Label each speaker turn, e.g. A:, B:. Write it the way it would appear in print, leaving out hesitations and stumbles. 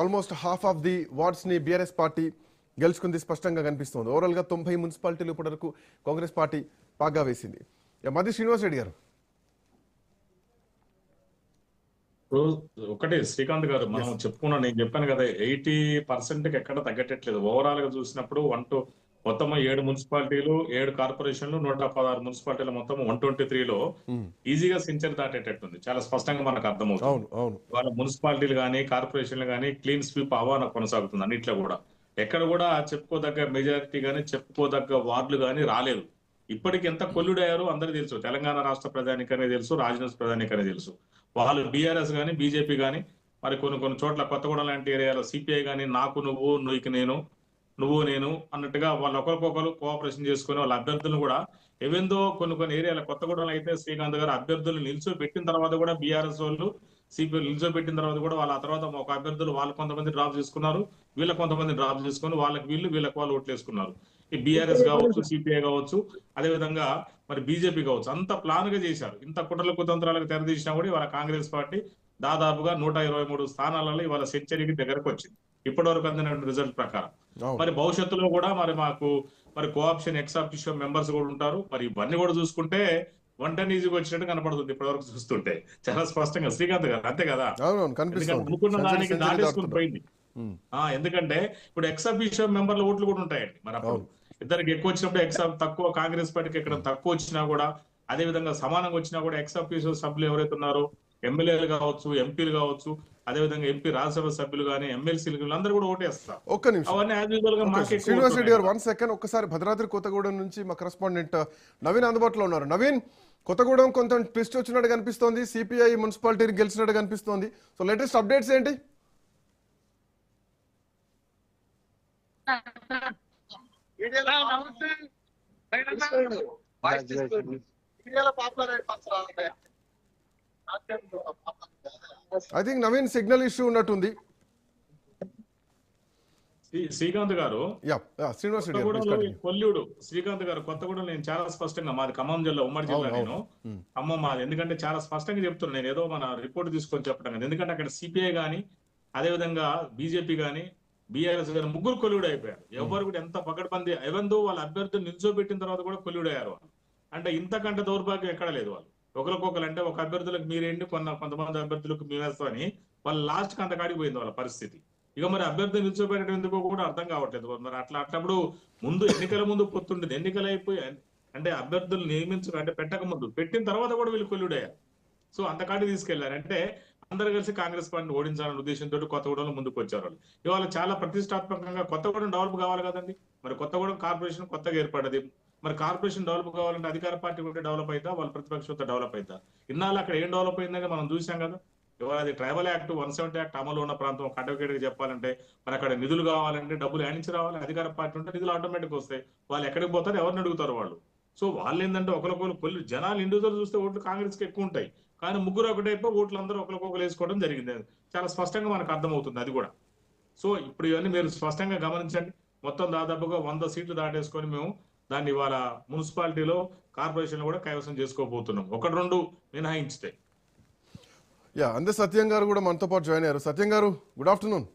A: Almost half of the wards ని BRS party గెలుచుకుంది స్పష్టంగా కనిపిస్తోంది. ఓవరాల్ గా 90 మున్సిపాలిటీలు ఇప్పటివరకు కాంగ్రెస్ పార్టీ పాగా వేసింది. మధ్య శ్రీనివాస్ రెడ్డి గారు,
B: ఒకటే శ్రీకాంత్ గారు, మనం చెప్పుకున్నాం, నేను చెప్పాను కదా 80% ఎక్కడ తగ్గట్లేదు. ఓవరాల్ గా చూసినప్పుడు మొత్తం 7 మున్సిపాలిటీలు, 7 కార్పొరేషన్లు, 116 మున్సిపాలిటీలు, మొత్తం 123లో ఈజీగా సెంచరీ దాటేటట్టుంది. చాలా స్పష్టంగా మనకు అర్థమవుతుంది. వాళ్ళ మున్సిపాలిటీలు కానీ కార్పొరేషన్లు కానీ క్లీన్ స్వీప్ ఆహ్వానం కొనసాగుతుంది. అన్నిట్లో కూడా ఎక్కడ కూడా చెప్పుకోదగ్గ మెజారిటీ కానీ చెప్పుకోదగ్గ వార్డులు కానీ రాలేదు. ఇప్పటికి ఎంత కొల్లుడయ్యారో అందరికీ తెలుసు. తెలంగాణ రాష్ట్ర ప్రధానికనే తెలుసు, రాజధాని ప్రధానికనే తెలుసు. వాళ్ళు బీఆర్ఎస్ కానీ బీజేపీ కానీ మరి కొన్ని చోట్ల కొత్తగూడెం లాంటి ఏరియాలో సిపిఐ కానీ నాకు నువ్వు నీకు నేను నువ్వు నేను అన్నట్టుగా వాళ్ళు ఒకరికొకరు కోఆపరేషన్ చేసుకుని వాళ్ళ అభ్యర్థులను కూడా ఏవేందో కొన్ని ఏరియాల కొత్తగూడెంలో అయితే శ్రీకాంత్ గారు అభ్యర్థులు నిల్చోబెట్టిన తర్వాత కూడా బీఆర్ఎస్ వాళ్ళు సిపిఐ నిల్చోబెట్టిన తర్వాత కూడా వాళ్ళ తర్వాత ఒక అభ్యర్థులు వాళ్ళు కొంతమంది డ్రాప్ చేసుకున్నారు, వీళ్ళ కొంతమంది డ్రాప్ చేసుకుని వాళ్ళకి వీళ్ళకి వాళ్ళు ఓట్లు వేసుకున్నారు. ఈ బీఆర్ఎస్ కావచ్చు, సిపిఐ కావచ్చు, అదేవిధంగా మరి బీజేపీ కావచ్చు, అంత ప్లాన్ గా చేశారు. ఇంత కుట్రల కుతంత్రాలకు తెరదీసినా కూడా ఇవాళ కాంగ్రెస్ పార్టీ దాదాపుగా 123 స్థానాలలో ఇవాళ సెంచరీకి దగ్గరకు వచ్చింది ఇప్పటి వరకు అందిన రిజల్ట్ ప్రకారం. మరి భవిష్యత్తులో కూడా మాకు కోఆప్షన్ ఎక్స్ ఆఫీషియో మెంబర్స్ కూడా ఉంటారు. మరి ఇవన్నీ కూడా చూసుకుంటే 110 ఈజీగా వచ్చినట్టు కనపడుతుంది ఇప్పటి వరకు చూస్తుంటే చాలా స్పష్టంగా. శ్రీకాంత్ గారు అంతే కదా, అనుకున్న దానికి దాటేసుకుని పోయింది. ఎందుకంటే ఇప్పుడు ఎక్స్ ఆఫీషియో మెంబర్ల ఓట్లు కూడా ఉంటాయండి. మరి అప్పుడు ఇద్దరికి ఎక్కువ వచ్చినప్పుడు తక్కువ, కాంగ్రెస్ పార్టీకి ఎక్కడ తక్కువ వచ్చినా కూడా, అదే విధంగా సమానంగా వచ్చినా కూడా ఎక్స్ ఆఫీషియో సభ్యులు ఎవరైతే ఉన్నారో ఎమ్మెల్యేలు కావచ్చు, ఎంపీలు కావచ్చు, అదేవిధంగా ఎంపీ రాజ్యసభ సభ్యులు కానీ ఎమ్మెల్సీలు అందరూ కూడా ఓటేస్తారు.
A: ఒక్క నిమిషం శ్రీనివాస్ రెడ్డి గారు, 1 సెకండ్. ఒక్కసారి భద్రాద్రి కొత్తగూడెం నుంచి మా కరెస్పాండెంట్ నవీన్ అందుబాటులో ఉన్నారు. నవీన్, కొత్తగూడెం కొంత ట్విస్ట్ వచ్చినట్టు కనిపిస్తోంది, సిపిఐ మున్సిపాలిటీని గెలిచినట్టు కనిపిస్తోంది. సో లేటెస్ట్ అప్డేట్స్ ఏంటి? I think Naveen signal issue ఉన్నట్టుంది.
B: శ్రీకాంత్ గారు, కొల్లుడు శ్రీకాంత్ గారు, కొత్తగూడెం నేను చాలా స్పష్టంగా, మాది ఖమ్మం జిల్లా, ఉమ్మడి జిల్లా, నేను ఖమ్మం మాది. ఎందుకంటే చాలా స్పష్టంగా చెప్తున్నాను, నేను ఏదో మన రిపోర్ట్ తీసుకొని చెప్పడం కదా. ఎందుకంటే అక్కడ సిపిఐ గానీ, అదేవిధంగా బీజేపీ గానీ, బీఆర్ఎస్ గానీ ముగ్గురు కొల్లుడు అయిపోయారు. ఎవరు కూడా ఎంత పకడ్బందీ, ఎవరిదో వాళ్ళ అభ్యర్థులు నిల్చోబెట్టిన తర్వాత కూడా కొల్లుడు అయ్యారు వాళ్ళు. అంటే ఇంతకంటే దౌర్భాగ్యం ఎక్కడ లేదు. వాళ్ళు ఒకరికొకరు అంటే ఒక అభ్యర్థులకు మీరేంటి, కొంతమంది అభ్యర్థులకు మేమేస్తామని వాళ్ళు లాస్ట్ కి అంతకాడికి పోయింది వాళ్ళ పరిస్థితి. ఇక మరి అభ్యర్థులు నిల్చోబెట్టడం ఎందుకో కూడా అర్థం కావట్లేదు. మరి అట్లప్పుడు ముందు ఎన్నికల ముందు పొత్తుండేది, ఎన్నికలు అయిపోయి అంటే అభ్యర్థులు అంటే పెట్టక ముందు, పెట్టిన తర్వాత కూడా వీళ్ళు కొల్లుడయ్యారు. సో అంతకాడికి తీసుకెళ్లారు. అంటే అందరూ కలిసి కాంగ్రెస్ పార్టీని ఓడించాలనే ఉద్దేశంతో కొత్తగూడెంలో ముందుకు వచ్చారు వాళ్ళు. ఇవాళ చాలా ప్రతిష్టాత్మకంగా కొత్తగూడెం డెవలప్ కావాలి కదండి. మరి కొత్తగూడెం కార్పొరేషన్ కొత్తగా ఏర్పడ్డది. మరి కార్పొరేషన్ డెవలప్ కావాలంటే అధికార పార్టీ కూడా డెవలప్ అవుతా, వాళ్ళ ప్రతిపక్షంతో డెవలప్ అవుతా. ఇన్నాళ్ళు అక్కడ ఏం డెవలప్ అయిందని మనం చూసాం కదా. ఇవాళ అది ట్రైబల్ యాక్ట్ 170 యాక్ట్ అమలు ఉన్న ప్రాంతం. ఒక అడ్వకేట్ గా చెప్పాలంటే మరి అక్కడ నిధులు కావాలంటే డబ్బులు యానించి రావాలి. అధికార పార్టీ ఉంటే నిధులు ఆటోమేటిక్ వస్తాయి. వాళ్ళు ఎక్కడికి పోతారు, ఎవరిని అడుగుతారు వాళ్ళు. సో వాళ్ళు ఏంటంటే ఒకరికొకరు జనాలు ఇండివిజువల్ చూస్తే ఓట్లు కాంగ్రెస్ కి ఎక్కువ ఉంటాయి, కానీ ముగ్గురు ఒకటైపు ఓట్లు అందరూ ఒకరికొకరు వేసుకోవడం జరిగింది. చాలా స్పష్టంగా మనకు అర్థమవుతుంది అది కూడా. సో ఇప్పుడు ఇవన్నీ మీరు స్పష్టంగా గమనించండి. మొత్తం దాదాపుగా 100 సీట్లు దాటేసుకొని మేము దాన్ని ఇవాళ మున్సిపాలిటీలో, కార్పొరేషన్ కూడా కైవసం చేసుకోబోతున్నాం, 1-2 మినహాయించితే.
A: అందే సత్యం గారు కూడా మనతో పాటు జాయిన్ అయ్యారు. సత్యం గారు, గుడ్ ఆఫ్టర్నూన్.